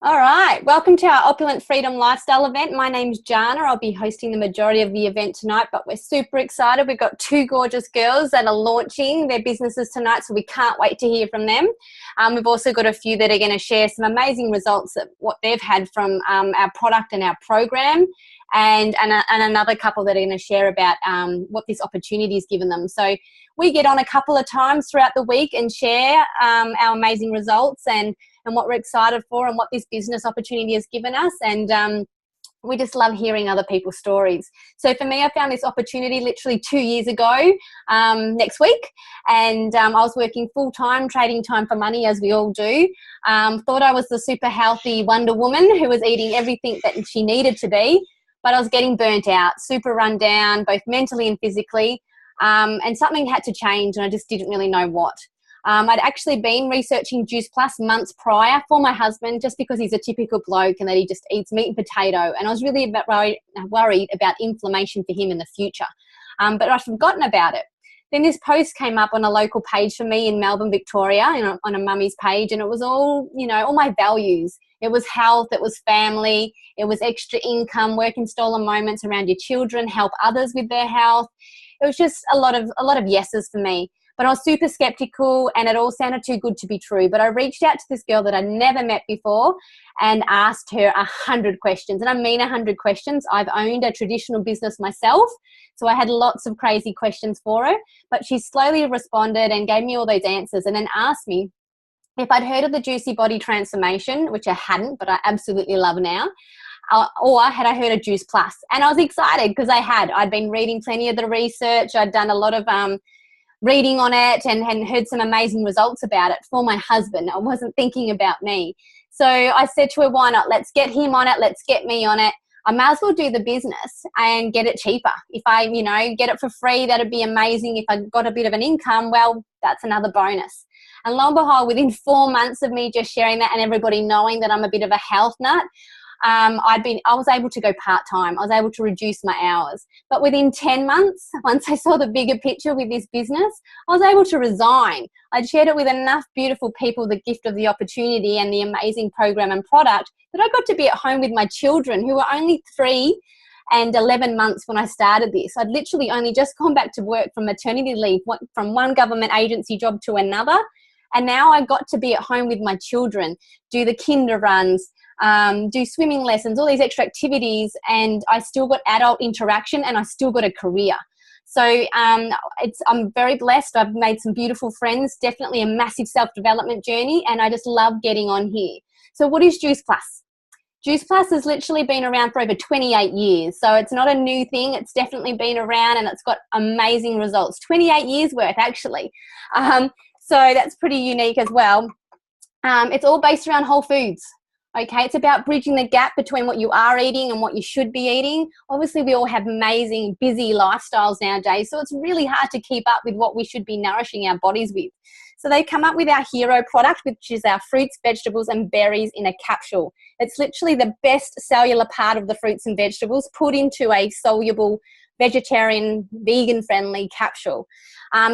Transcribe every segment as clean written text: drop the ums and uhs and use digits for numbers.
All right, welcome to our Opulent Freedom Lifestyle event. My name's Jana. I'll be hosting the majority of the event tonight, but we're super excited. We've got two gorgeous girls that are launching their businesses tonight, so we can't wait to hear from them. We've also got a few that are going to share some amazing results that what they've had from our product and our program, and another couple that are going to share about what this opportunity has given them. So we get on a couple of times throughout the week and share our amazing results and what we're excited for and what this business opportunity has given us. And we just love hearing other people's stories. So for me, I found this opportunity literally 2 years ago next week. And I was working full-time, trading time for money, as we all do. Thought I was the super healthy Wonder Woman who was eating everything that she needed to be. But I was getting burnt out, super run down, both mentally and physically. And something had to change, and I just didn't really know what. I'd actually been researching Juice Plus months prior for my husband, just because he's a typical bloke and that he just eats meat and potato. And I was really worried about inflammation for him in the future. But I'd forgotten about it. Then this post came up on a local page for me in Melbourne, Victoria, on a mummy's page, and it was all, all my values. It was health, it was family, it was extra income, work in stolen moments around your children, help others with their health. It was just a lot of yeses for me. But I was super skeptical and it all sounded too good to be true. But I reached out to this girl that I'd never met before and asked her 100 questions. And I mean 100 questions. I've owned a traditional business myself, so I had lots of crazy questions for her. But she slowly responded and gave me all those answers and then asked me if I'd heard of the Juicy Body Transformation, which I hadn't, but I absolutely love now. Or had I heard of Juice Plus? And I was excited because I'd been reading plenty of the research. I'd done a lot of reading on it and heard some amazing results about it for my husband. I wasn't thinking about me. So I said to her, why not? Let's get him on it. Let's get me on it. I might as well do the business and get it cheaper. If I, get it for free, that'd be amazing. If I got a bit of an income, well, that's another bonus. And lo and behold, within 4 months of me just sharing that and everybody knowing that I'm a bit of a health nut, I was able to go part-time. I was able to reduce my hours. But within 10 months, once I saw the bigger picture with this business, I was able to resign. I'd shared it with enough beautiful people, the gift of the opportunity and the amazing program and product, that I got to be at home with my children, who were only 3 and 11 months when I started this. I'd literally only just gone back to work from maternity leave, from one government agency job to another. And now I got to be at home with my children, do the kinder runs, do swimming lessons, all these extra activities, and I still got adult interaction and I still got a career. So I'm very blessed. I've made some beautiful friends, definitely a massive self-development journey, and I just love getting on here. So what is Juice Plus? Juice Plus has literally been around for over 28 years. So it's not a new thing. It's definitely been around and it's got amazing results. 28 years worth, actually. So that's pretty unique as well. It's all based around whole foods. Okay, it's about bridging the gap between what you are eating and what you should be eating. Obviously, we all have amazing, busy lifestyles nowadays, so it's really hard to keep up with what we should be nourishing our bodies with. So they come up with our hero product, which is our fruits, vegetables, and berries in a capsule. It's literally the best cellular part of the fruits and vegetables put into a soluble, vegetarian, vegan-friendly capsule.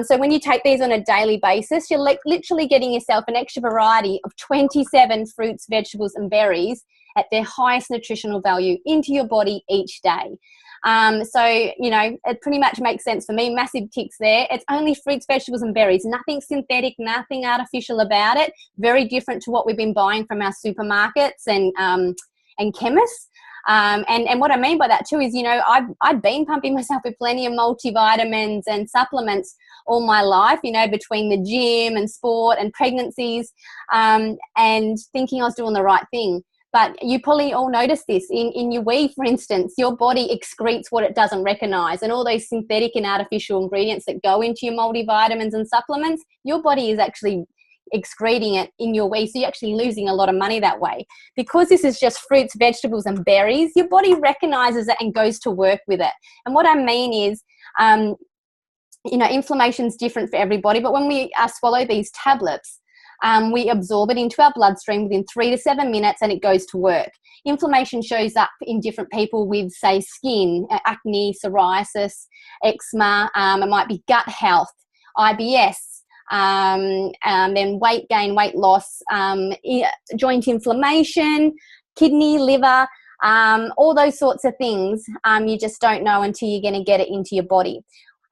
So when you take these on a daily basis, you're literally getting yourself an extra variety of 27 fruits, vegetables, and berries at their highest nutritional value into your body each day. So, it pretty much makes sense for me. Massive ticks there. It's only fruits, vegetables, and berries. Nothing synthetic, nothing artificial about it. Very different to what we've been buying from our supermarkets and chemists. And what I mean by that too is, I've been pumping myself with plenty of multivitamins and supplements all my life, between the gym and sport and pregnancies, and thinking I was doing the right thing. But you probably all notice this in your wee, for instance. Your body excretes what it doesn't recognize, and all those synthetic and artificial ingredients that go into your multivitamins and supplements, your body is actually excreting it in your wee, so you're actually losing a lot of money that way. Because this is just fruits, vegetables, and berries, your body recognizes it and goes to work with it. And what I mean is, inflammation's different for everybody, but when we swallow these tablets, we absorb it into our bloodstream within 3 to 7 minutes and it goes to work. Inflammation shows up in different people with, say, skin, acne, psoriasis, eczema. It might be gut health, IBS, then weight gain, weight loss, joint inflammation, kidney, liver, all those sorts of things. You just don't know until you're going to get it into your body.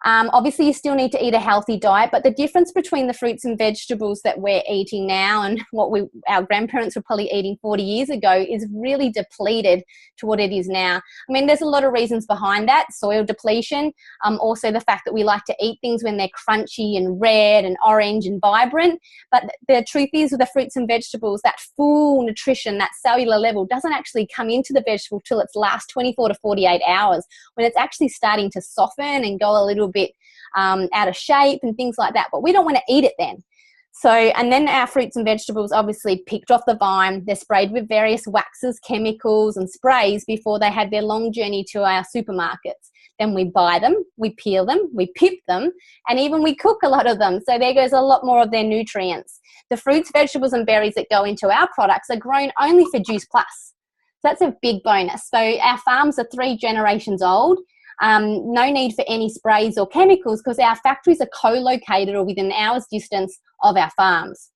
Obviously, you still need to eat a healthy diet, but the difference between the fruits and vegetables that we're eating now and what our grandparents were probably eating 40 years ago is really depleted to what it is now. I mean, there's a lot of reasons behind that. Soil depletion, also the fact that we like to eat things when they're crunchy and red and orange and vibrant. But the truth is, with the fruits and vegetables, that full nutrition, that cellular level doesn't actually come into the vegetable till its last 24 to 48 hours, when it's actually starting to soften and go a little bit out of shape and things like that. But we don't want to eat it then. So, and then our fruits and vegetables obviously picked off the vine, they're sprayed with various waxes, chemicals and sprays before they have their long journey to our supermarkets. Then we buy them, we peel them, we pip them, and even we cook a lot of them. So there goes a lot more of their nutrients. The fruits, vegetables and berries that go into our products are grown only for Juice Plus. So that's a big bonus. So our farms are 3 generations old. No need for any sprays or chemicals because our factories are co-located or within an hour's distance of our farms.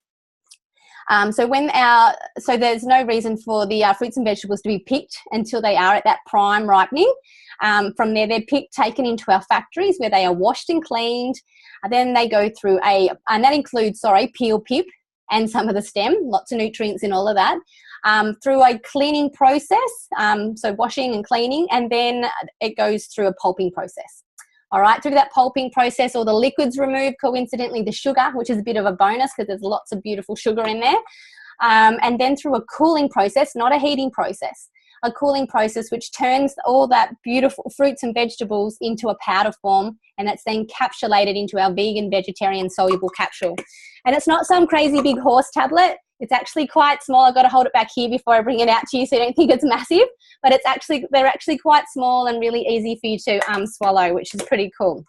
So there's no reason for the fruits and vegetables to be picked until they are at that prime ripening. From there, they're picked, taken into our factories where they are washed and cleaned. Then they go through and that includes, peel, pip, and some of the stem, lots of nutrients in all of that. Through a cleaning process, so washing and cleaning, and then it goes through a pulping process. All right, through that pulping process, all the liquids removed, coincidentally the sugar, which is a bit of a bonus because there's lots of beautiful sugar in there, and then through a cooling process, not a heating process, a cooling process which turns all that beautiful fruits and vegetables into a powder form, and it's then encapsulated into our vegan, vegetarian, soluble capsule. And it's not some crazy big horse tablet. It's actually quite small. I've got to hold it back here before I bring it out to you so you don't think it's massive, but they're actually quite small and really easy for you to swallow, which is pretty cool.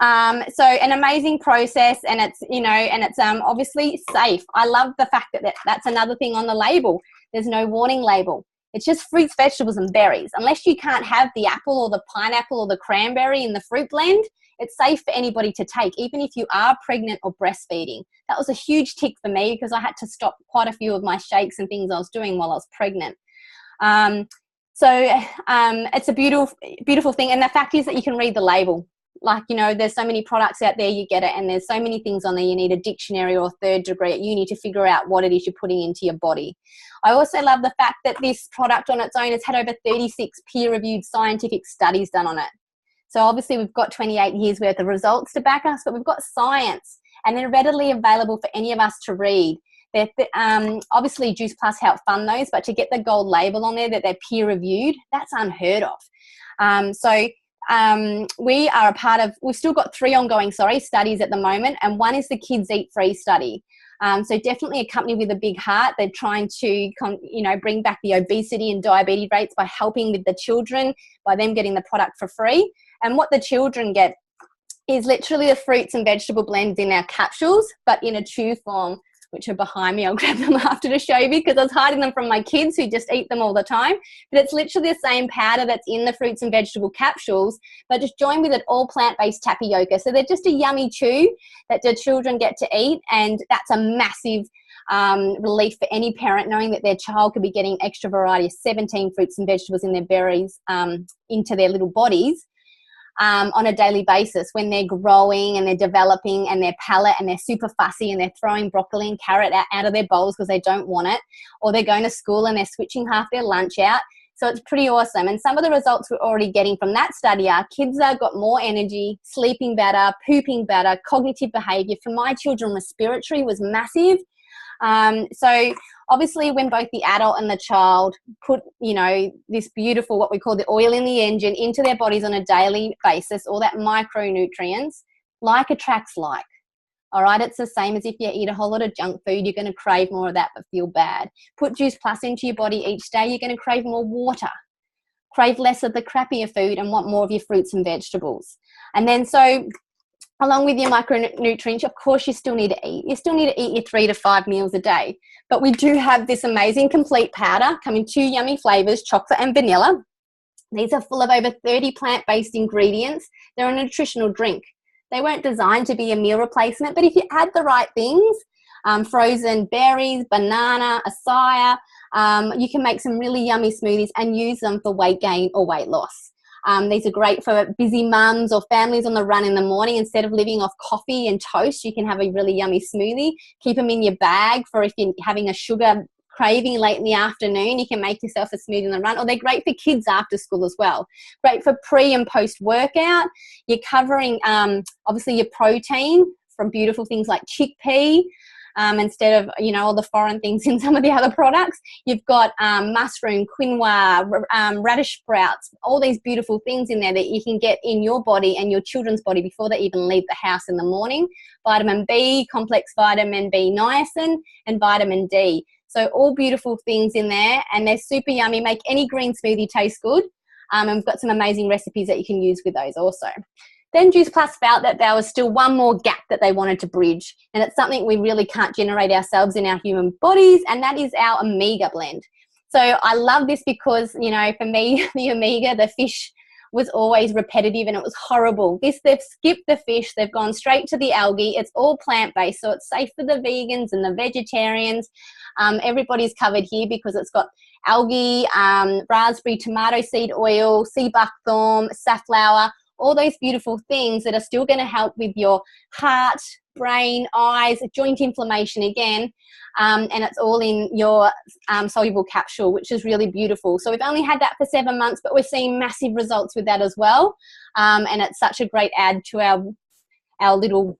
So an amazing process, and it's obviously safe. I love the fact that that's another thing on the label. There's no warning label. It's just fruits, vegetables and berries. Unless you can't have the apple or the pineapple or the cranberry in the fruit blend, it's safe for anybody to take, even if you are pregnant or breastfeeding. That was a huge tick for me because I had to stop quite a few of my shakes and things I was doing while I was pregnant. It's a beautiful thing. And the fact is that you can read the label. Like, there's so many products out there, you get it, and there's so many things on there. You need a dictionary or third degree at uni to figure out what it is you're putting into your body. I also love the fact that this product on its own has had over 36 peer-reviewed scientific studies done on it. So obviously we've got 28 years worth of results to back us, but we've got science, and they're readily available for any of us to read. Obviously Juice Plus help fund those, but to get the gold label on there that they're peer-reviewed, that's unheard of. We are a part of, we've still got 3 ongoing, studies at the moment, and one is the Kids Eat Free study. So definitely a company with a big heart. They're trying to, bring back the obesity and diabetes rates by helping with the children, by them getting the product for free. And what the children get is literally the fruits and vegetable blends in our capsules, but in a chew form, which are behind me. I'll grab them after to show you because I was hiding them from my kids who just eat them all the time. But it's literally the same powder that's in the fruits and vegetable capsules, but just joined with an all plant-based tapioca. So they're just a yummy chew that the children get to eat, and that's a massive relief for any parent knowing that their child could be getting extra variety of 17 fruits and vegetables in their berries into their little bodies. On a daily basis when they're growing and they're developing and their palate, and they're super fussy and they're throwing broccoli and carrot out of their bowls because they don't want it, or they're going to school and they're switching half their lunch out. So it's pretty awesome. And some of the results we're already getting from that study are kids have got more energy, sleeping better, pooping better, cognitive behavior. For my children, respiratory was massive. So obviously when both the adult and the child put, this beautiful, what we call the oil in the engine into their bodies on a daily basis, all that micronutrients, like attracts like. All right, it's the same as if you eat a whole lot of junk food, you're going to crave more of that but feel bad. Put Juice Plus into your body each day, you're going to crave more water, crave less of the crappier food and want more of your fruits and vegetables. And then so along with your micronutrients, of course, you still need to eat. You still need to eat your 3 to 5 meals a day. But we do have this amazing complete powder come in 2 yummy flavors, chocolate and vanilla. These are full of over 30 plant-based ingredients. They're a nutritional drink. They weren't designed to be a meal replacement, but if you add the right things, frozen berries, banana, acai, you can make some really yummy smoothies and use them for weight gain or weight loss. These are great for busy mums or families on the run in the morning. Instead of living off coffee and toast, you can have a really yummy smoothie. Keep them in your bag for if you're having a sugar craving late in the afternoon, you can make yourself a smoothie on the run. Or they're great for kids after school as well. Great for pre and post workout. You're covering obviously your protein from beautiful things like chickpea. Instead of, all the foreign things in some of the other products. You've got mushroom, quinoa, radish sprouts, all these beautiful things in there that you can get in your body and your children's body before they even leave the house in the morning. Vitamin B, complex vitamin B niacin, and vitamin D. So all beautiful things in there, and they're super yummy. Make any green smoothie taste good. And we've got some amazing recipes that you can use with those also. Then Juice Plus felt that there was still one more gap that they wanted to bridge, and it's something we really can't generate ourselves in our human bodies, and that is our omega blend. So I love this because, for me, the omega, the fish, was always repetitive and it was horrible. They've skipped the fish, they've gone straight to the algae. It's all plant-based, so it's safe for the vegans and the vegetarians. Everybody's covered here because it's got algae, raspberry tomato seed oil, sea buckthorn, safflower, all those beautiful things that are still going to help with your heart, brain, eyes, joint inflammation again. And it's all in your soluble capsule, which is really beautiful. So we've only had that for 7 months, but we're seeing massive results with that as well. And it's such a great add to our little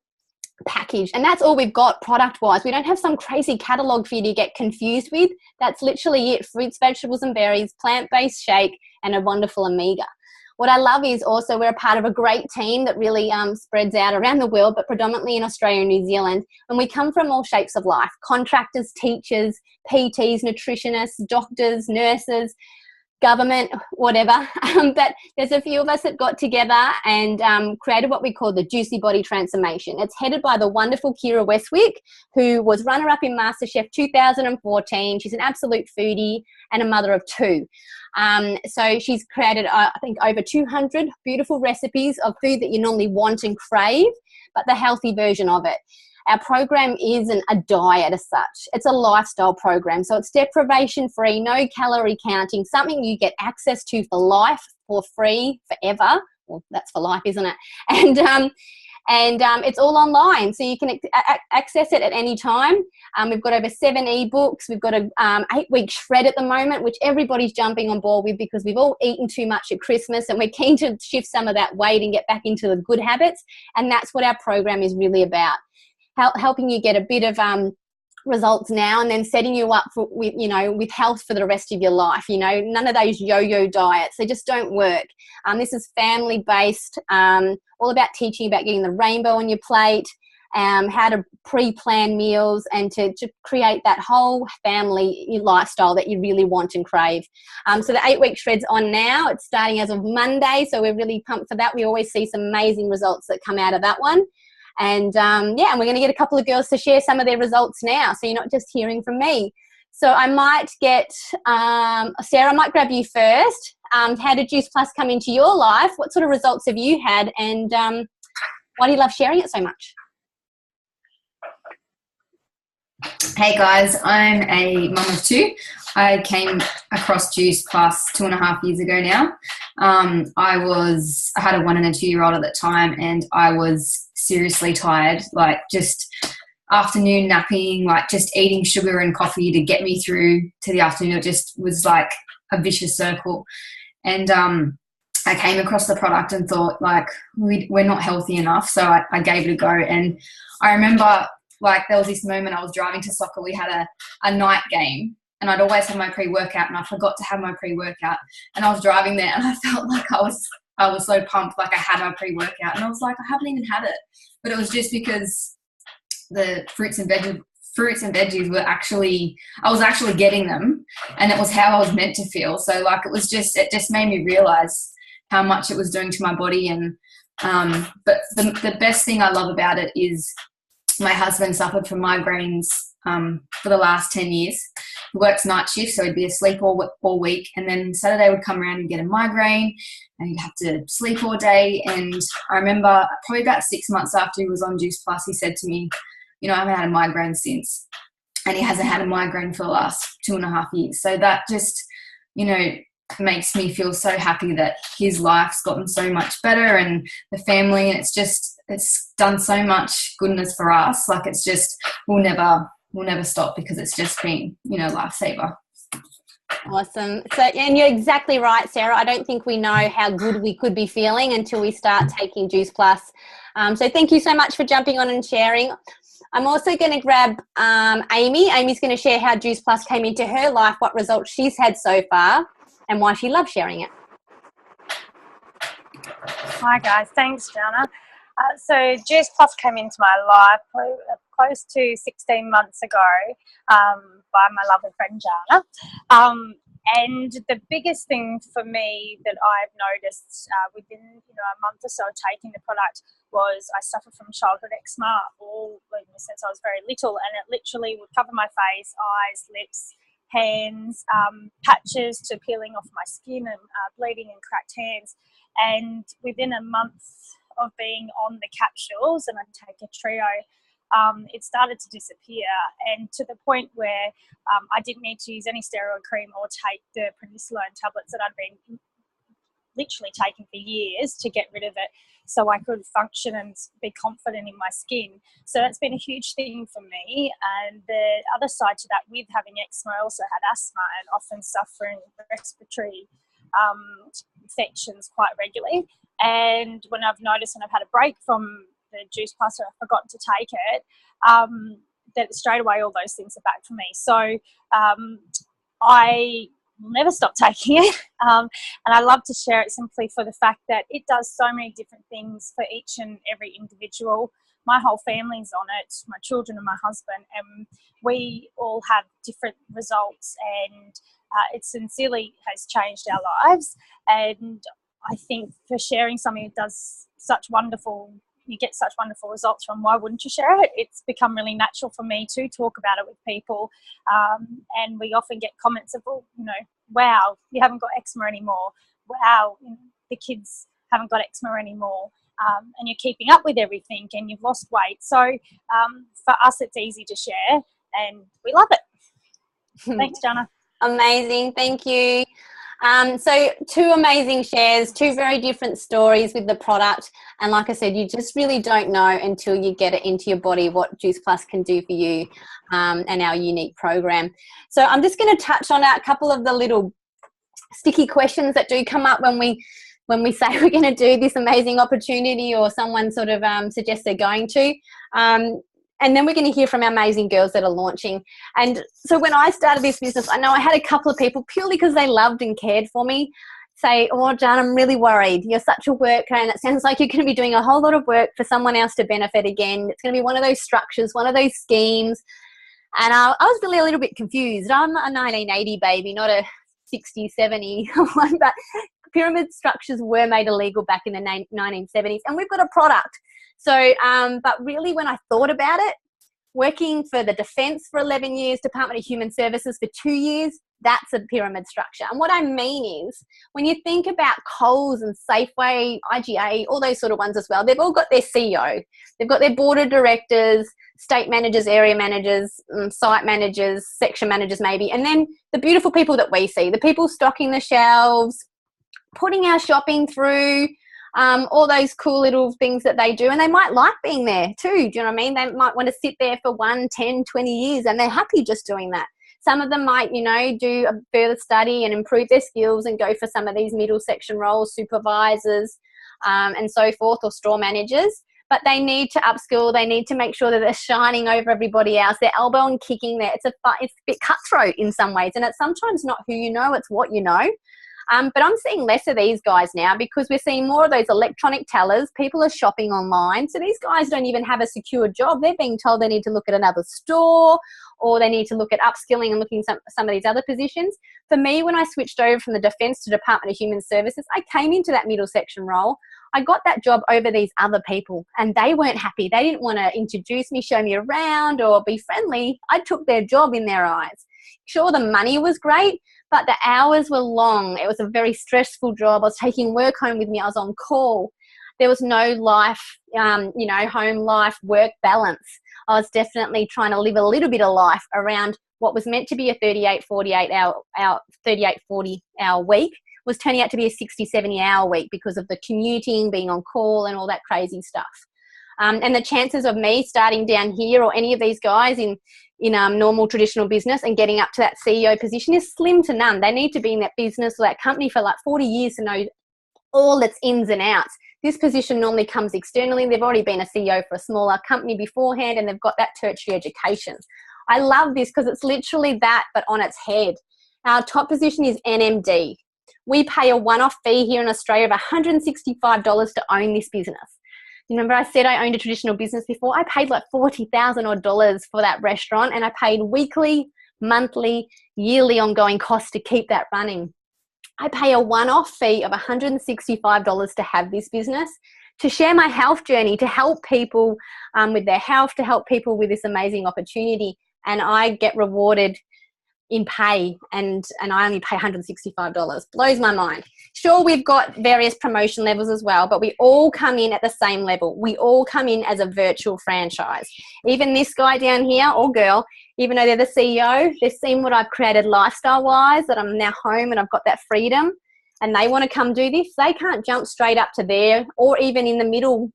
package. And that's all we've got product-wise. We don't have some crazy catalogue for you to get confused with. That's literally it. Fruits, vegetables and berries, plant-based shake, and a wonderful omega. What I love is also we're a part of a great team that really spreads out around the world, but predominantly in Australia and New Zealand. And we come from all shapes of life: contractors, teachers, PTs, nutritionists, doctors, nurses, government, whatever. But there's a few of us that got together and created what we call the Juicy Body Transformation. It's headed by the wonderful Kira Westwick, who was runner-up in MasterChef 2014. She's an absolute foodie and a mother of two. So she's created, I think, over 200 beautiful recipes of food that you normally want and crave, but the healthy version of it. Our program isn't a diet as such. It's a lifestyle program. So it's deprivation free, no calorie counting, something you get access to for life, for free, forever. Well, that's for life, isn't it? And it's all online, so you can access it at any time. We've got over 7 ebooks. We've got a 8-week shred at the moment, which everybody's jumping on board with because we've all eaten too much at Christmas and we're keen to shift some of that weight and get back into the good habits. And that's what our program is really about. Helping you get a bit of results now and then setting you up with health for the rest of your life. None of those yo-yo diets, they just don't work. This is family-based, all about teaching about getting the rainbow on your plate, how to pre-plan meals and to create that whole family lifestyle that you really want and crave. So the 8-week shred's on now. It's starting as of Monday, so we're really pumped for that. We always see some amazing results that come out of that one. And and we're going to get a couple of girls to share some of their results now, so you're not just hearing from me. So I might get Sarah, I might grab you first. How did Juice Plus come into your life? What sort of results have you had, and why do you love sharing it so much? Hey guys, I'm a mum of 2. I came across Juice Plus 2.5 years ago now. I had a 1 and a 2-year-old at the time, and I was seriously tired, like just afternoon napping, like just eating sugar and coffee to get me through to the afternoon. It just was like a vicious circle. And I came across the product and thought, like, we're not healthy enough. So I gave it a go. And I remember, like, there was this moment I was driving to soccer. We had a night game, and I'd always have my pre-workout, and I forgot to have my pre-workout. And I was driving there, and I felt like I was so pumped, like I had my pre-workout. And I was like, I haven't even had it. But it was just because the fruits and veggies were I was actually getting them, and it was how I was meant to feel. So, like, it just made me realize how much it was doing to my body. And but the best thing I love about it is my husband suffered from migraines for the last 10 years. He works night shift, so he'd be asleep all week, and then Saturday would come around and get a migraine, and he'd have to sleep all day. And I remember probably about 6 months after he was on Juice Plus, he said to me, you know, I haven't had a migraine since. And he hasn't had a migraine for the last 2.5 years. So that just, you know, makes me feel so happy that his life's gotten so much better, and the family, and it's done so much goodness for us. Like, it's just, we'll never stop, because it's just been, you know, lifesaver. Awesome. So, and you're exactly right, Sarah. I don't think we know how good we could be feeling until we start taking Juice Plus. So thank you so much for jumping on and sharing. I'm also going to grab Amy. Amy's going to share how Juice Plus came into her life, what results she's had so far, and why she loves sharing it. Hi guys, thanks Jana. So Juice Plus came into my life close to 16 months ago by my lovely friend Jana. And the biggest thing for me that I've noticed within a month or so of taking the product was I suffer from childhood eczema since I was very little, and it literally would cover my face, eyes, lips, hands, patches to peeling off my skin, and bleeding and cracked hands. And within a month of being on the capsules, and I'd take a trio, it started to disappear, and to the point where I didn't need to use any steroid cream or take the prednisolone tablets that I'd been literally taking for years to get rid of it, so I could function and be confident in my skin. So that's been a huge thing for me. And the other side to that, with having eczema, I also had asthma and often suffering respiratory infections quite regularly. And when I've noticed, and I've had a break from the Juice Plus, or I've forgotten to take it, that straight away all those things are back for me. So I will never stop taking it, and I love to share it simply for the fact that it does so many different things for each and every individual. My whole family's on it, my children and my husband, and we all have different results, and it sincerely has changed our lives. And I think for sharing something that does you get such wonderful results from, why wouldn't you share it? It's become really natural for me to talk about it with people, and we often get comments of, wow, you haven't got eczema anymore. Wow, the kids haven't got eczema anymore, and you're keeping up with everything, and you've lost weight. So for us, it's easy to share, and we love it. Thanks, Jana. Amazing, thank you. So 2 amazing shares, 2 very different stories with the product, and like I said, you just really don't know until you get it into your body what Juice Plus can do for you, and our unique program. So I'm just going to touch on a couple of the little sticky questions that do come up when we say we're going to do this amazing opportunity, or someone sort of suggests they're going to. And then we're going to hear from our amazing girls that are launching. And so when I started this business, I know I had a couple of people, purely because they loved and cared for me, say, oh, Jan, I'm really worried. You're such a worker, and it sounds like you're going to be doing a whole lot of work for someone else to benefit again. It's going to be one of those structures, one of those schemes. And I was really a little bit confused. I'm a 1980 baby, not a 60, 70 one, but pyramid structures were made illegal back in the 1970s, and we've got a product. So, but really when I thought about it, working for the Defence for 11 years, Department of Human Services for 2 years, that's a pyramid structure. And what I mean is, when you think about Coles and Safeway, IGA, all those sort of ones as well, they've all got their CEO. They've got their board of directors, state managers, area managers, site managers, section managers maybe. And then the beautiful people that we see, the people stocking the shelves, putting our shopping through, all those cool little things that they do. And they might like being there too. Do you know what I mean? They might want to sit there for 1, 10, 20 years, and they're happy just doing that. Some of them might, do a further study and improve their skills and go for some of these middle section roles, supervisors, and so forth, or store managers. But they need to upskill. They need to make sure that they're shining over everybody else. They're elbowing, kicking there. It's a bit cutthroat in some ways. And it's sometimes not who you know, it's what you know. But I'm seeing less of these guys now, because we're seeing more of those electronic tellers. People are shopping online. So these guys don't even have a secure job. They're being told they need to look at another store, or they need to look at upskilling and looking at some of these other positions. For me, when I switched over from the Defence to Department of Human Services, I came into that middle section role. I got that job over these other people, and they weren't happy. They didn't want to introduce me, show me around, or be friendly. I took their job in their eyes. Sure, the money was great, but the hours were long. It was a very stressful job. I was taking work home with me. I was on call. There was no life, home life, work balance. I was definitely trying to live a little bit of life around what was meant to be a 40 hour week was turning out to be a 60, 70 hour week because of the commuting, being on call and all that crazy stuff. And the chances of me starting down here or any of these guys in normal traditional business and getting up to that CEO position is slim to none. They need to be in that business or that company for like 40 years to know all its ins and outs. This position normally comes externally. They've already been a CEO for a smaller company beforehand, and they've got that tertiary education. I love this because it's literally that, but on its head. Our top position is NMD. We pay a one-off fee here in Australia of $165 to own this business. You remember I said I owned a traditional business before? I paid like $40,000 for that restaurant, and I paid weekly, monthly, yearly ongoing costs to keep that running. I pay a one-off fee of $165 to have this business, to share my health journey, to help people with their health, to help people with this amazing opportunity. And I get rewarded in pay, and I only pay $165. Blows my mind. Sure, we've got various promotion levels as well, but we all come in at the same level. We all come in as a virtual franchise. Even this guy down here, or girl, even though they're the CEO, they've seen what I've created lifestyle-wise, that I'm now home and I've got that freedom, and they want to come do this. They can't jump straight up to there or even in the middle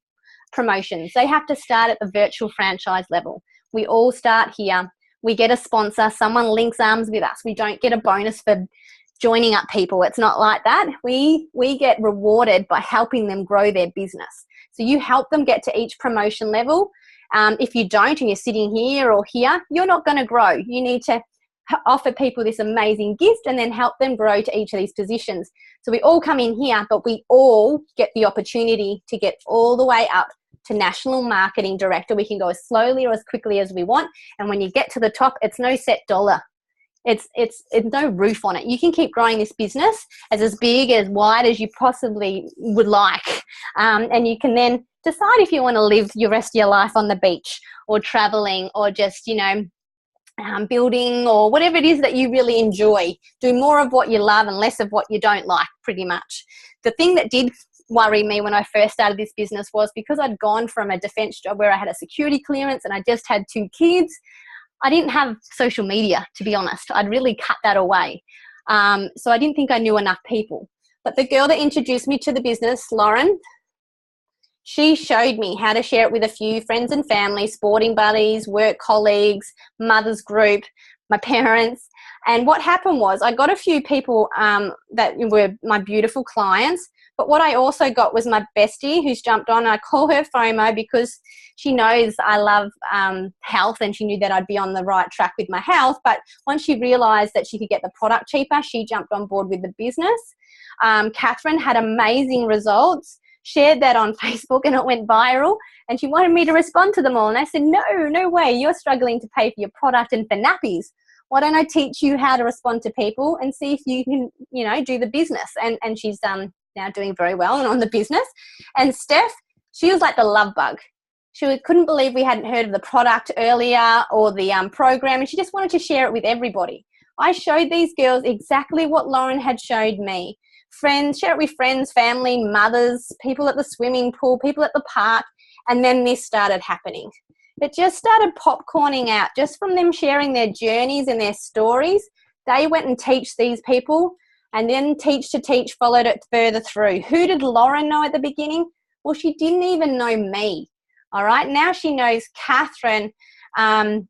promotions. They have to start at the virtual franchise level. We all start here. We get a sponsor. Someone links arms with us. We don't get a bonus for joining up people. It's not like that. We get rewarded by helping them grow their business. So you help them get to each promotion level. If you don't and you're sitting here or here, you're not going to grow. You need to offer people this amazing gift and then help them grow to each of these positions. So we all come in here, but we all get the opportunity to get all the way up to national marketing director. We can go as slowly or as quickly as we want. And when you get to the top, it's no set dollar. It's no roof on it. You can keep growing this business as big, as wide as you possibly would like. And you can then decide if you want to live your rest of your life on the beach or traveling or just, building or whatever it is that you really enjoy. Do more of what you love and less of what you don't like, pretty much. The thing that did worry me when I first started this business was because I'd gone from a defense job where I had a security clearance and I just had 2 kids. I didn't have social media, to be honest. I'd really cut that away. So I didn't think I knew enough people. But the girl that introduced me to the business, Lauren, she showed me how to share it with a few friends and family, sporting buddies, work colleagues, mother's group, my parents. And what happened was I got a few people that were my beautiful clients. But what I also got was my bestie who's jumped on. I call her FOMO because she knows I love health, and she knew that I'd be on the right track with my health. But once she realised that she could get the product cheaper, she jumped on board with the business. Catherine had amazing results, shared that on Facebook, and it went viral. And she wanted me to respond to them all. And I said, no way. You're struggling to pay for your product and for nappies. Why don't I teach you how to respond to people and see if you can, do the business? And she's now doing very well and on the business. And Steph, she was like the love bug. She couldn't believe we hadn't heard of the product earlier or the program, and she just wanted to share it with everybody. I showed these girls exactly what Lauren had showed me. Friends, share it with friends, family, mothers, people at the swimming pool, people at the park, and then this started happening. It just started popcorning out just from them sharing their journeys and their stories. They went and teach these people, and then Teach to Teach followed it further through. Who did Lauren know at the beginning? Well, she didn't even know me. All right, now she knows Catherine and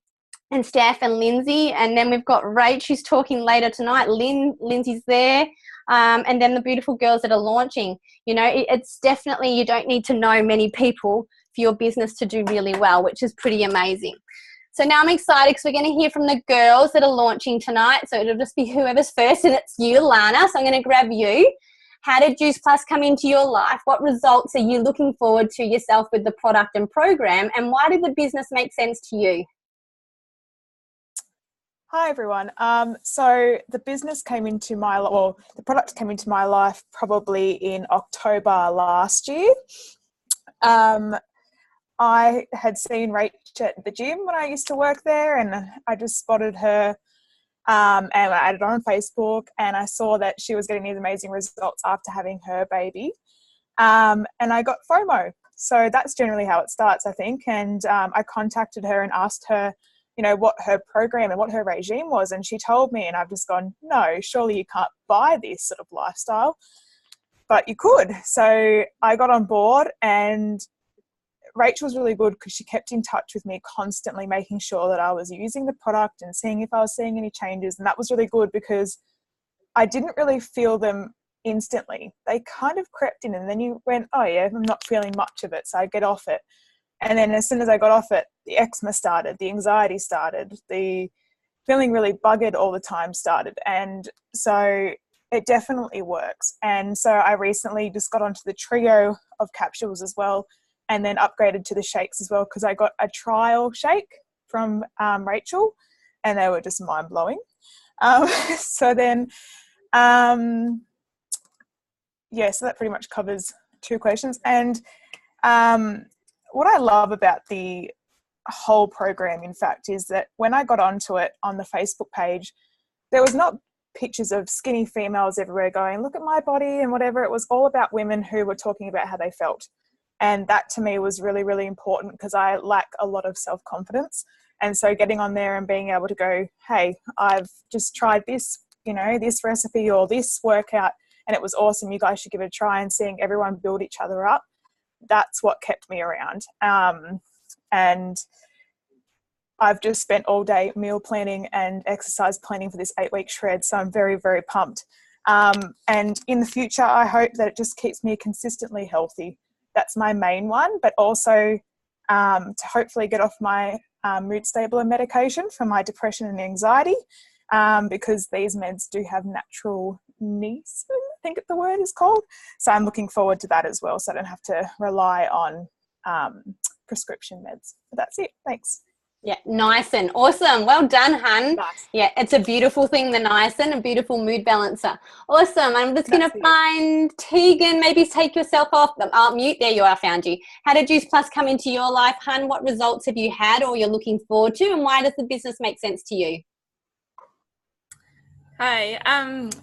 Steph and Lindsay, and then we've got Rach who's talking later tonight. Lindsay's there, and then the beautiful girls that are launching. It's definitely, you don't need to know many people for your business to do really well, which is pretty amazing. So now I'm excited because we're going to hear from the girls that are launching tonight. So it'll just be whoever's first, and it's you, Lana. So I'm going to grab you. How did Juice Plus come into your life? What results are you looking forward to yourself with the product and program? And why did the business make sense to you? Hi everyone. So the business came into the product came into my life probably in October last year. I had seen Rach at the gym when I used to work there, and I just spotted her, and I added her on Facebook, and I saw that she was getting these amazing results after having her baby. And I got FOMO. So that's generally how it starts, I think. And I contacted her and asked her, what her program and what her regime was. And she told me, and I've just gone, no, surely you can't buy this sort of lifestyle, but you could. So I got on board, and Rachel was really good because she kept in touch with me constantly, making sure that I was using the product and seeing if I was seeing any changes. And that was really good because I didn't really feel them instantly. They kind of crept in, and then you went, oh yeah, I'm not feeling much of it, so I get off it. And then as soon as I got off it, the eczema started, the anxiety started, the feeling really buggered all the time started. And so it definitely works. And so I recently just got onto the trio of capsules as well, and then upgraded to the shakes as well, because I got a trial shake from Rachel, and they were just mind-blowing. So then, so that pretty much covers two questions. And what I love about the whole program, in fact, is that when I got onto it on the Facebook page, there was not pictures of skinny females everywhere going, look at my body and whatever. It was all about women who were talking about how they felt. And that to me was really, really important because I lack a lot of self-confidence. And so getting on there and being able to go, hey, I've just tried this, this recipe or this workout, and it was awesome. You guys should give it a try, and seeing everyone build each other up. That's what kept me around. And I've just spent all day meal planning and exercise planning for this 8-week shred. So I'm very, very pumped. And in the future, I hope that it just keeps me consistently healthy. That's my main one, but also to hopefully get off my mood stabilizer medication for my depression and anxiety, because these meds do have natural niacin, I think the word is called. So I'm looking forward to that as well, so I don't have to rely on prescription meds. But that's it. Thanks. Yeah, niacin. Awesome. Well done, hun. Nice. Yeah, it's a beautiful thing, the niacin, a beautiful mood balancer. Awesome. I'm just going to find Tegan. Maybe take yourself off. Mute. There you are. Found you. How did Juice Plus come into your life, hun? What results have you had or you're looking forward to, and why does the business make sense to you? Hi.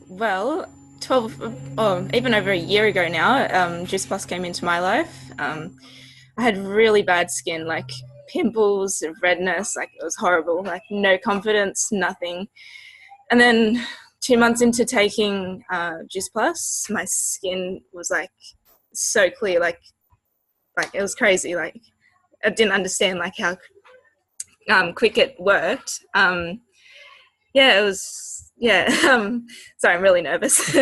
Well, 12, even over a year ago now, Juice Plus came into my life. I had really bad skin, like pimples, redness, like it was horrible, like no confidence, nothing. And then 2 months into taking Juice Plus, my skin was like so clear, like it was crazy. Like I didn't understand like how quick it worked. Yeah, it was, yeah. Sorry, I'm really nervous.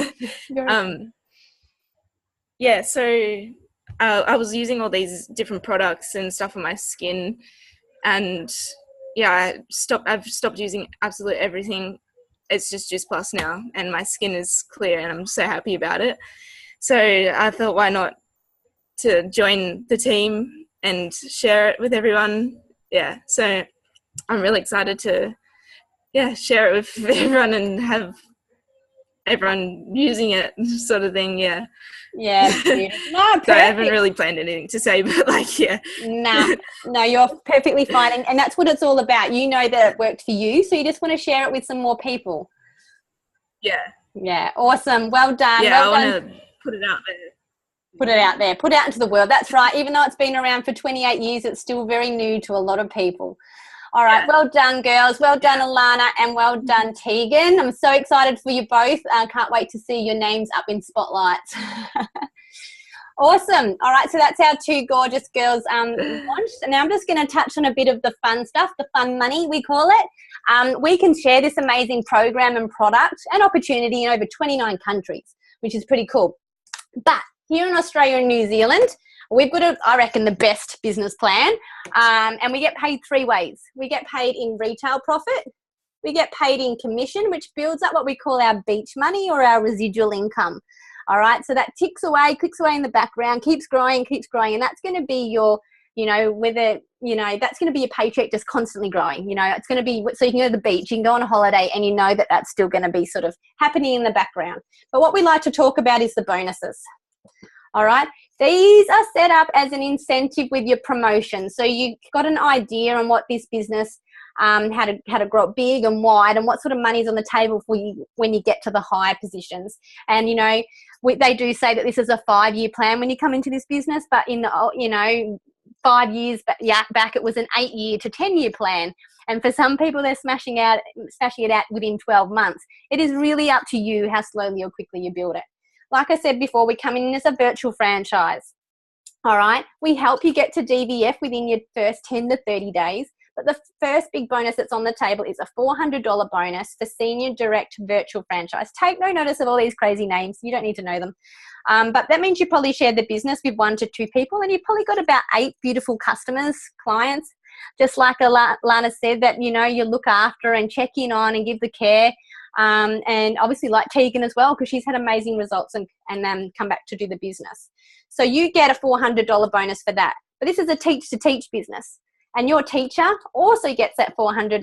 Yeah, so I was using all these different products and stuff on my skin, and yeah, I've stopped using absolutely everything. It's just Juice Plus now, and my skin is clear, and I'm so happy about it. So I thought, why not to join the team and share it with everyone? Yeah, so I'm really excited to share it with everyone and have everyone using it, sort of thing. Yeah. Yeah, beautiful. No, perfect. So I haven't really planned anything to say, but like, yeah. No, you're perfectly fine. And that's what it's all about. You know that it worked for you, so you just want to share it with some more people. Yeah. Yeah, awesome. Well done. Yeah, well I want to put it out there. Put it out there. Put it out into the world. That's right. Even though it's been around for 28 years, it's still very new to a lot of people. All right. Yeah. Well done, girls. Well done, Alana, and well done, Tegan. I'm so excited for you both. I can't wait to see your names up in spotlights. Awesome. All right. So that's our two gorgeous girls launched. Now I'm just going to touch on a bit of the fun stuff, the fun money, we call it. We can share this amazing program and product and opportunity in over 29 countries, which is pretty cool. But here in Australia and New Zealand, we've got, I reckon, the best business plan, and we get paid 3 ways. We get paid in retail profit, we get paid in commission, which builds up what we call our beach money or our residual income. All right, so that clicks away in the background, keeps growing, and that's going to be your with it, that's going to be a paycheck just constantly growing. It's going to be, so you can go to the beach, you can go on a holiday, and that that's still going to be sort of happening in the background. But what we like to talk about is the bonuses. All right. These are set up as an incentive with your promotion. So you've got an idea on what this business, how to grow it big and wide, and what sort of money's on the table for you when you get to the higher positions. And, they do say that this is a 5-year plan when you come into this business, but in, 5 years back, it was an 8-year to 10-year plan. And for some people, they're smashing it out within 12 months. It is really up to you how slowly or quickly you build it. Like I said before, we come in as a virtual franchise. All right. We help you get to DVF within your first 10 to 30 days. But the first big bonus that's on the table is a $400 bonus for senior direct virtual franchise. Take no notice of all these crazy names. You don't need to know them. But that means you probably share the business with 1 to 2 people, and you've probably got about 8 beautiful customers, clients, just like Lana said, that, you look after and check in on and give the care. And obviously like Tegan as well, because she's had amazing results and come back to do the business. So you get a $400 bonus for that. But this is a teach-to-teach business. And your teacher also gets that $400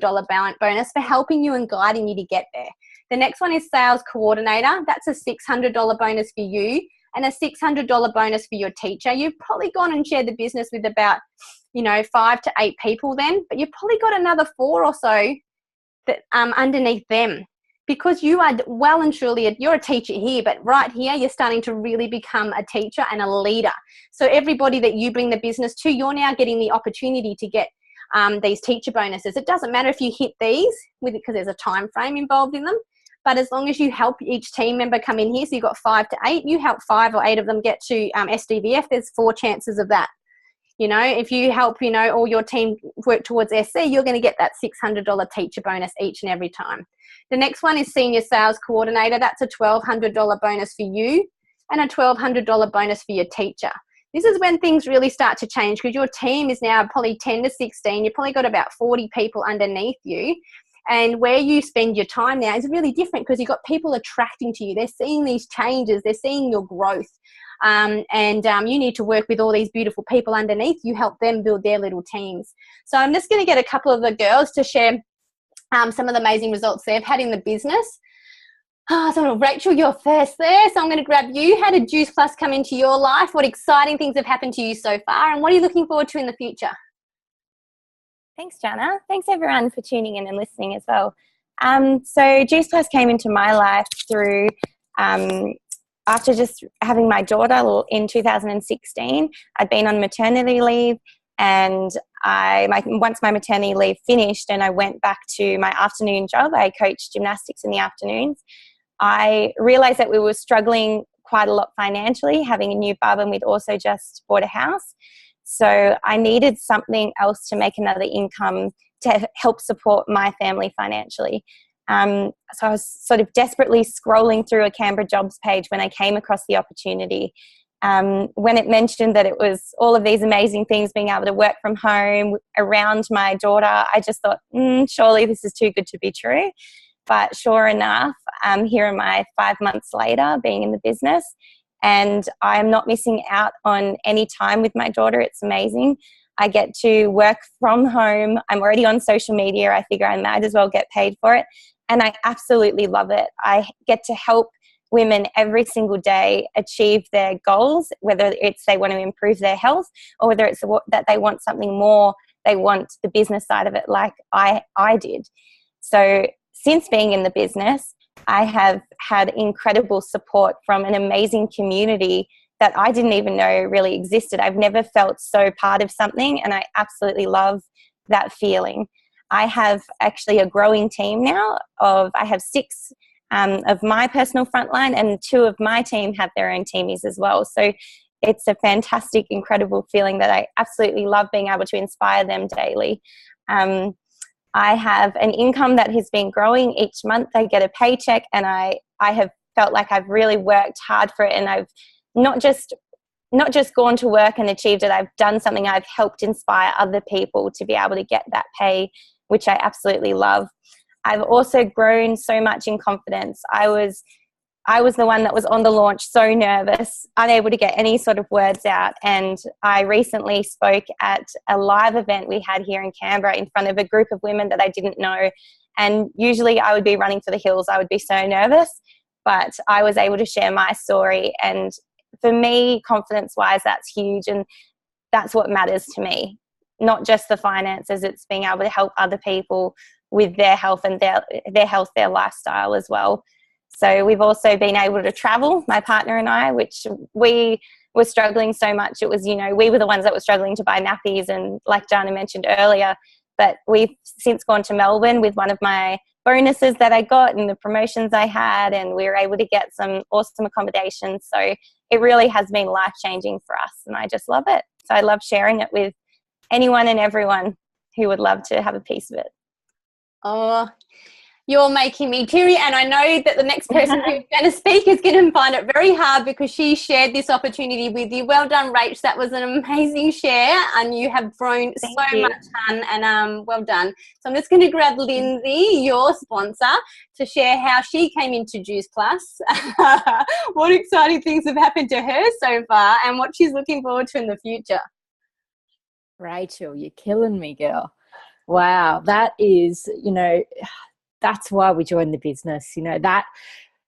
bonus for helping you and guiding you to get there. The next one is sales coordinator. That's a $600 bonus for you and a $600 bonus for your teacher. You've probably gone and shared the business with about, 5 to 8 people then, but you've probably got another 4 or so that underneath them. Because you are well and truly, you're a teacher here, but right here, you're starting to really become a teacher and a leader. So everybody that you bring the business to, you're now getting the opportunity to get these teacher bonuses. It doesn't matter if you hit these with it because there's a time frame involved in them. But as long as you help each team member come in here, so you've got 5 to 8, you help 5 or 8 of them get to SDVF, there's 4 chances of that. If you help, all your team work towards SC, you're going to get that $600 teacher bonus each and every time. The next one is senior sales coordinator. That's a $1,200 bonus for you and a $1,200 bonus for your teacher. This is when things really start to change because your team is now probably 10 to 16. You've probably got about 40 people underneath you. And where you spend your time now is really different because you've got people attracting to you. They're seeing these changes. They're seeing your growth. You need to work with all these beautiful people underneath. You help them build their little teams. So I'm just going to get a couple of the girls to share some of the amazing results they've had in the business. So Rachel, you're first there. So I'm going to grab you. How did Juice Plus come into your life? What exciting things have happened to you so far? And what are you looking forward to in the future? Thanks, Jana. Thanks, everyone, for tuning in and listening as well. So Juice Plus came into my life through after just having my daughter in 2016. I'd been on maternity leave, and once my maternity leave finished and I went back to my afternoon job, I coached gymnastics in the afternoons. I realised that we were struggling quite a lot financially, having a new bub, and we'd also just bought a house. So I needed something else to make another income to help support my family financially. So I was sort of desperately scrolling through a Canberra jobs page when I came across the opportunity. When it mentioned that it was all of these amazing things, being able to work from home around my daughter, I just thought, surely this is too good to be true. But sure enough, here am I 5 months later being in the business, and I'm not missing out on any time with my daughter. It's amazing. I get to work from home. I'm already on social media. I figure I might as well get paid for it. And I absolutely love it. I get to help women every single day achieve their goals, whether it's they want to improve their health or whether it's that they want something more, they want the business side of it like I did. So since being in the business, I have had incredible support from an amazing community that I didn't even know really existed. I've never felt so part of something, and I absolutely love that feeling. I have actually a growing team now I have 6 of my personal frontline, and 2 of my team have their own teamies as well. So it's a fantastic, incredible feeling that I absolutely love being able to inspire them daily. I have an income that has been growing each month. I get a paycheck, and I have felt like I've really worked hard for it, and I've not just gone to work and achieved it. I've done something. I've helped inspire other people to be able to get that pay, which I absolutely love. I've also grown so much in confidence. I was I was the one that was on the launch, so nervous, unable to get any sort of words out. And I recently spoke at a live event we had here in Canberra in front of a group of women that I didn't know. And usually I would be running for the hills. I would be so nervous, but I was able to share my story. And for me, confidence-wise, that's huge. And that's what matters to me, not just the finances. It's being able to help other people with their health and their health, their lifestyle as well. So we've also been able to travel, my partner and I, which we were struggling so much. It was, we were the ones that were struggling to buy nappies, and like Jana mentioned earlier, but we've since gone to Melbourne with one of my bonuses that I got and the promotions I had, and we were able to get some awesome accommodations. So it really has been life-changing for us, and I just love it. So I love sharing it with anyone and everyone who would love to have a piece of it. Oh, you're making me teary, and I know that the next person who's going to speak is going to find it very hard because she shared this opportunity with you. Well done, Rach. That was an amazing share, and you have grown so much, hun, and well done. So I'm just going to grab Lindsay, your sponsor, to share how she came into Juice Plus, what exciting things have happened to her so far, and what she's looking forward to in the future. Rachel, you're killing me, girl. Wow, that is, that's why we joined the business. That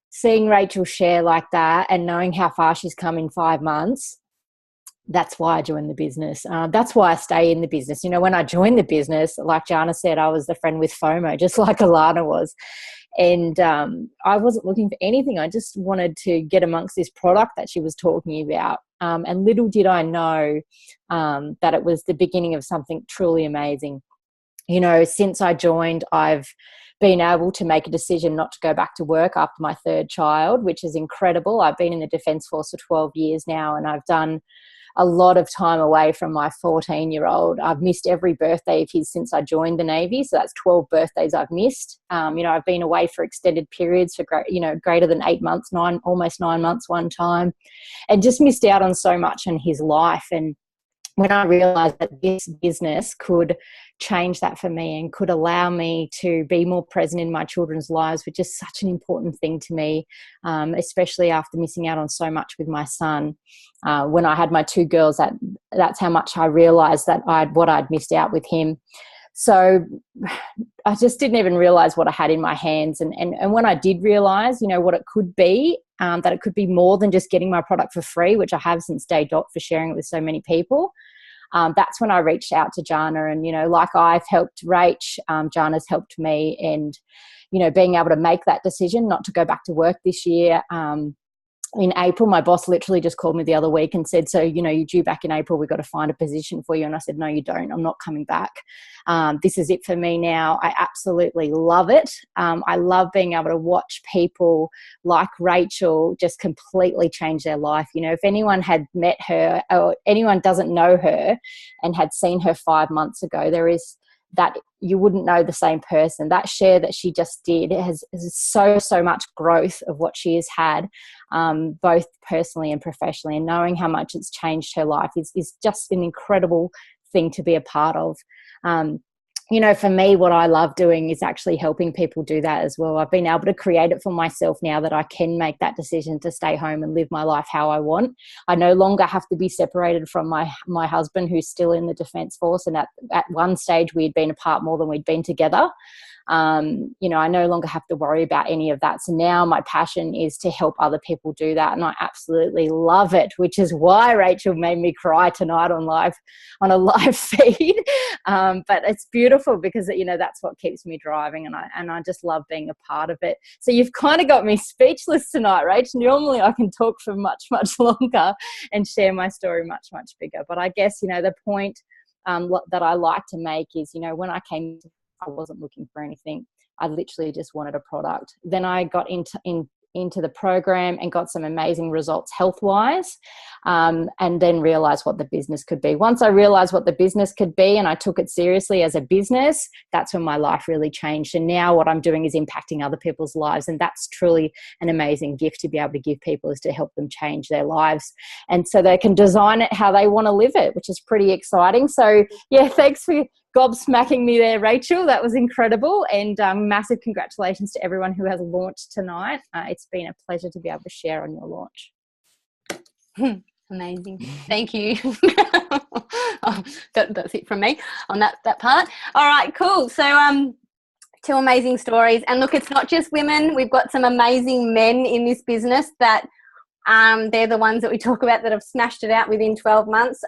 seeing Rachel share like that and knowing how far she's come in 5 months, that's why I joined the business. That's why I stay in the business. When I joined the business, like Jana said, I was the friend with FOMO, just like Alana was. And I wasn't looking for anything. I just wanted to get amongst this product that she was talking about. And little did I know that it was the beginning of something truly amazing. Since I joined, I've been able to make a decision not to go back to work after my third child, which is incredible. I've been in the Defence Force for 12 years now, and I've done a lot of time away from my 14-year-old. I've missed every birthday of his since I joined the Navy, so that's 12 birthdays I've missed. I've been away for extended periods for greater than 8 months, almost 9 months one time, and just missed out on so much in his life. And when I realised that this business could change that for me and could allow me to be more present in my children's lives, which is such an important thing to me, especially after missing out on so much with my son. When I had my 2 girls, that's how much I realised that what I'd missed out with him. So I just didn't even realise what I had in my hands. And when I did realise, what it could be, that it could be more than just getting my product for free, which I have since day dot for sharing it with so many people. That's when I reached out to Jana, and, like I've helped Rach, Jana's helped me, and, being able to make that decision not to go back to work this year. In April, my boss literally just called me the other week and said, so, you're due back in April, we've got to find a position for you. And I said, no, you don't. I'm not coming back. This is it for me now. I absolutely love it. I love being able to watch people like Rachel just completely change their life. If anyone had met her or anyone doesn't know her and had seen her 5 months ago, there is that you wouldn't know the same person. That share that she just did has so much growth of what she has had, both personally and professionally, and knowing how much it's changed her life is just an incredible thing to be a part of. For me, what I love doing is actually helping people do that as well. I've been able to create it for myself now that I can make that decision to stay home and live my life how I want. I no longer have to be separated from my husband, who's still in the Defence Force. And at one stage, we had been apart more than we'd been together. I no longer have to worry about any of that. So now my passion is to help other people do that. And I absolutely love it, which is why Rachel made me cry tonight on a live feed. But it's beautiful because, that's what keeps me driving. And I just love being a part of it. So you've kind of got me speechless tonight, Rach. Normally I can talk for much, much longer and share my story much, much bigger. But I guess, the point that I like to make is, when I came to, I wasn't looking for anything. I literally just wanted a product. Then I got into the program and got some amazing results health-wise, and then realised what the business could be. Once I realised what the business could be and I took it seriously as a business, that's when my life really changed. And now what I'm doing is impacting other people's lives, and that's truly an amazing gift to be able to give people, is to help them change their lives, and so they can design it how they want to live it, which is pretty exciting. So yeah, thanks for gobsmacking me there, Rachel. That was incredible. And massive congratulations to everyone who has launched tonight. It's been a pleasure to be able to share on your launch. Amazing. Thank you. That's it from me on that part. All right, cool. So two amazing stories. And look, it's not just women. We've got some amazing men in this business that they're the ones that we talk about that have smashed it out within 12 months.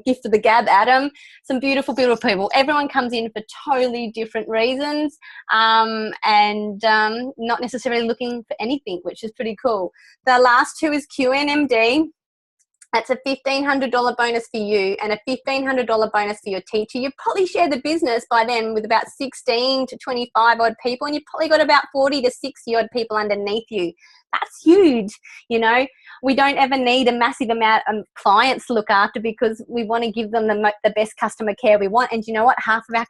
Gift of the gab, Adam, some beautiful, beautiful people. Everyone comes in for totally different reasons and not necessarily looking for anything, which is pretty cool. The last two is QNMD. That's a $1,500 bonus for you and a $1,500 bonus for your teacher. You've probably shared the business by then with about 16 to 25 odd people, and you've probably got about 40 to 60 odd people underneath you. That's huge. You know, we don't ever need a massive amount of clients to look after because we want to give them the best customer care we want. And you know what? Half of our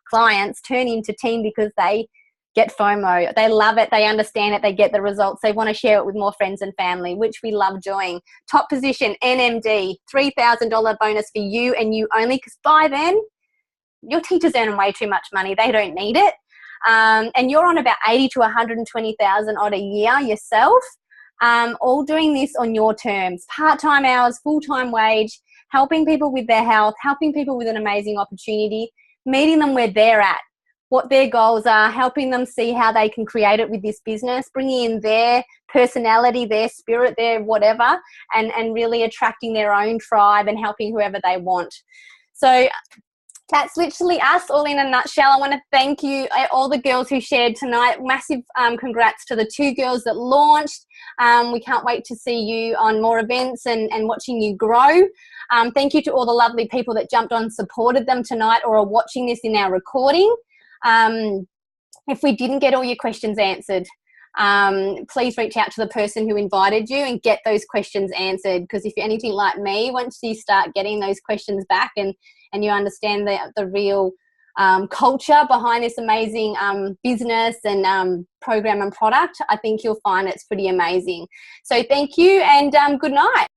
clients turn into team because they get FOMO. They love it. They understand it. They get the results. They want to share it with more friends and family, which we love doing. Top position, NMD, $3,000 bonus for you and you only, because by then, your teacher's earning way too much money. They don't need it. And you're on about 80 to 120,000 odd a year yourself, all doing this on your terms. Part-time hours, full-time wage, helping people with their health, helping people with an amazing opportunity, meeting them where they're at, what their goals are, helping them see how they can create it with this business, bringing in their personality, their spirit, their whatever, and really attracting their own tribe and helping whoever they want. So that's literally us all in a nutshell. I want to thank you, all the girls who shared tonight. Massive congrats to the two girls that launched. We can't wait to see you on more events and watching you grow. Thank you to all the lovely people that jumped on and supported them tonight or are watching this in our recording. If we didn't get all your questions answered, please reach out to the person who invited you and get those questions answered, because if you're anything like me, once you start getting those questions back and you understand the real culture behind this amazing business and program and product, I think you'll find it's pretty amazing. So thank you and good night.